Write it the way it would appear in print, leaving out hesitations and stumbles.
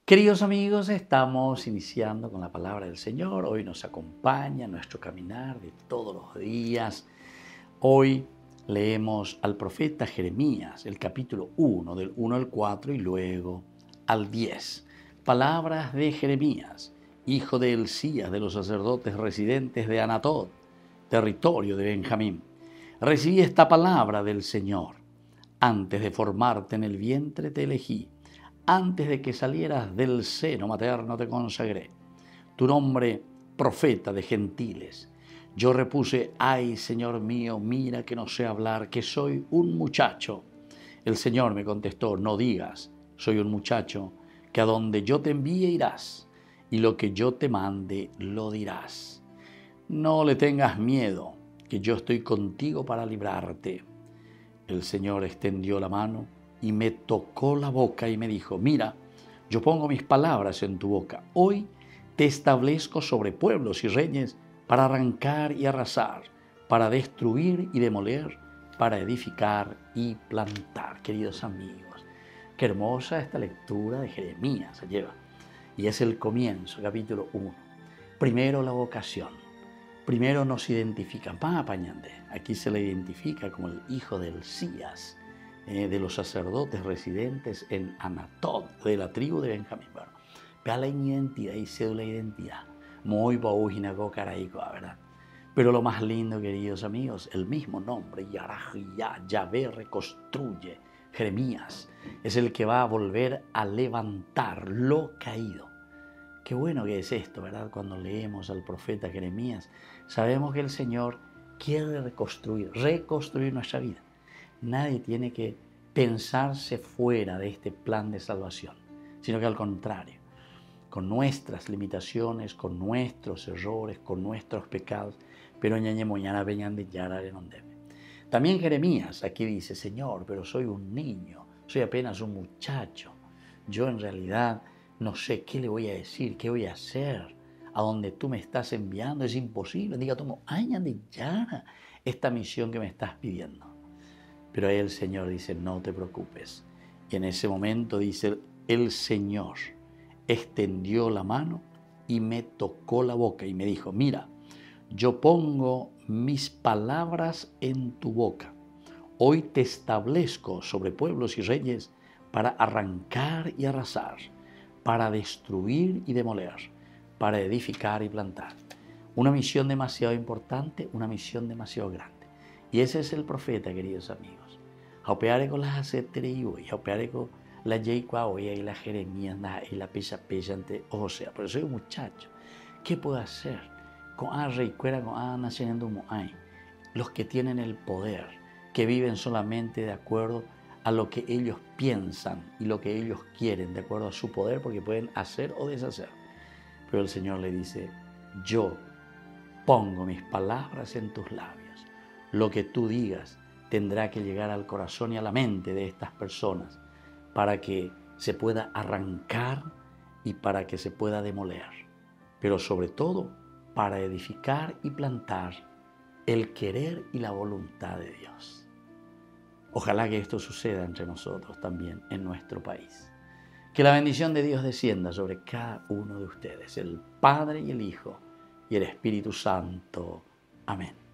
Queridos amigos, estamos iniciando con la palabra del Señor. Hoy nos acompaña en nuestro caminar de todos los días. Hoy leemos al profeta Jeremías, el capítulo 1, del 1 al 4 y luego al 10. Palabras de Jeremías, hijo de Hilcías, de los sacerdotes residentes de Anatot, territorio de Benjamín. Recibí esta palabra del Señor. Antes de formarte en el vientre te elegí. Antes de que salieras del seno materno te consagré. Tu nombre, profeta de gentiles. Yo repuse, ay, Señor mío, mira que no sé hablar, que soy un muchacho. El Señor me contestó, no digas, soy un muchacho, que a donde yo te envíe irás, y lo que yo te mande lo dirás. No le tengas miedo, que yo estoy contigo para librarte. El Señor extendió la mano y me tocó la boca y me dijo, mira, yo pongo mis palabras en tu boca. Hoy te establezco sobre pueblos y reyes para arrancar y arrasar, para destruir y demoler, para edificar y plantar. Queridos amigos, qué hermosa esta lectura de Jeremías se lleva. Y es el comienzo, capítulo 1. Primero la vocación. Primero nos identifica, aquí se le identifica como el hijo de Hilcías, de los sacerdotes residentes en Anatot, de la tribu de Benjamín. Bueno, vea la identidad y cédula de identidad. Muy baújinago caraico, ¿verdad? Pero lo más lindo, queridos amigos, el mismo nombre, Yahvé reconstruye. Jeremías es el que va a volver a levantar lo caído. Qué bueno que es esto, ¿verdad? Cuando leemos al profeta Jeremías, sabemos que el Señor quiere reconstruir nuestra vida. Nadie tiene que pensarse fuera de este plan de salvación, sino que al contrario, con nuestras limitaciones, con nuestros errores, con nuestros pecados, pero también Jeremías aquí dice, Señor, pero soy un niño, soy apenas un muchacho. Yo en realidad no sé qué le voy a decir, qué voy a hacer. A donde tú me estás enviando es imposible. Diga tú, esta misión que me estás pidiendo. Pero ahí el Señor dice, no te preocupes. Y en ese momento dice, el Señor extendió la mano y me tocó la boca y me dijo, mira, yo pongo mis palabras en tu boca. Hoy te establezco sobre pueblos y reyes para arrancar y arrasar, para destruir y demoler, para edificar y plantar. Una misión demasiado importante, una misión demasiado grande. Y ese es el profeta, queridos amigos. Haupeare con las aceteriu, y haupeare con la Yeicuaoya y la Jeremías, y la Pesa ante Osea. Pero soy un muchacho. ¿Qué puedo hacer? Con A Reicuera, con A naciendo Moai. Los que tienen el poder, que viven solamente de acuerdo a lo que ellos piensan y lo que ellos quieren, de acuerdo a su poder, porque pueden hacer o deshacer. Pero el Señor le dice, yo pongo mis palabras en tus labios. Lo que tú digas tendrá que llegar al corazón y a la mente de estas personas para que se pueda arrancar y para que se pueda demoler. Pero sobre todo, para edificar y plantar el querer y la voluntad de Dios. Ojalá que esto suceda entre nosotros también en nuestro país. Que la bendición de Dios descienda sobre cada uno de ustedes, el Padre y el Hijo y el Espíritu Santo. Amén.